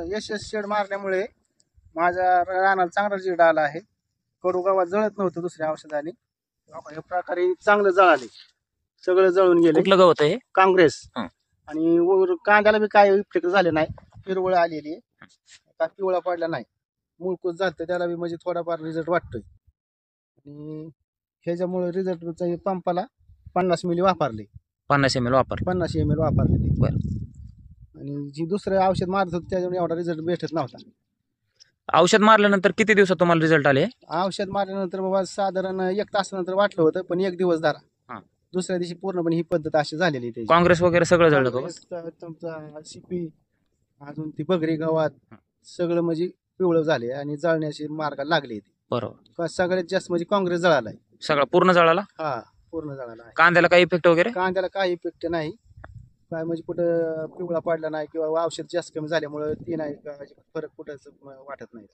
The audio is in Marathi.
यशस्वी शेड मारल्यामुळे माझ्या रानाला चांगला रिझल्ट आला आहे. कडू गावात जळत नव्हतं दुसऱ्या औषधाने. या प्रकारे चांगलं जळाले, सगळं जळून गेले. कुठलं गवत आहे? काँग्रेस. हं. आणि वर कांद्याला बी काय इफेक्ट झाले नाही, हिरवळ आलेली आहे, का पिवळा पडला नाही, मुळकूच झालं त्याला बी म्हणजे थोडाफार रिझल्ट वाटतोय. आणि ह्याच्यामुळे रिझल्ट पंपाला 50 मिली वापरले, 50 ml वापर. 50 ml वापरले. बरं. आणि जी दुसरं औषध मारत होतं त्याच्यामुळे एवढा रिझल्ट भेटत नव्हता. औषध मारल्यानंतर किती दिवसात तुम्हाला रिझल्ट आले? औषध मारल्यानंतर बाबा साधारण 1 तासानंतर वाटलं होतं, पण 1 दिवस धरा. हां. दुसऱ्या दिवशी पूर्णपणे ही पद्धत अशी झालेली आहे त्याची. काँग्रेस वगैरे सगळं जळलं का? तुमचा शिपी, अजून ती बगरी गावात सगळं म्हणजे पिवळं झाले आणि जळण्याची मार्गाला लागले. बरोबर. सगळ्यात जास्त म्हणजे काँग्रेस जळालाय. सगळा पूर्ण जळाला? हा, पूर्ण जळाला आहे. कांद्याला काही इफेक्ट वगैरे? कांद्याला काही इफेक्ट नाही, काय म्हणजे कुठं पिवळा पडला नाही किंवा औषध जास्त कमी झाल्यामुळे ती नाही फरक कुठंच वाटत नाही.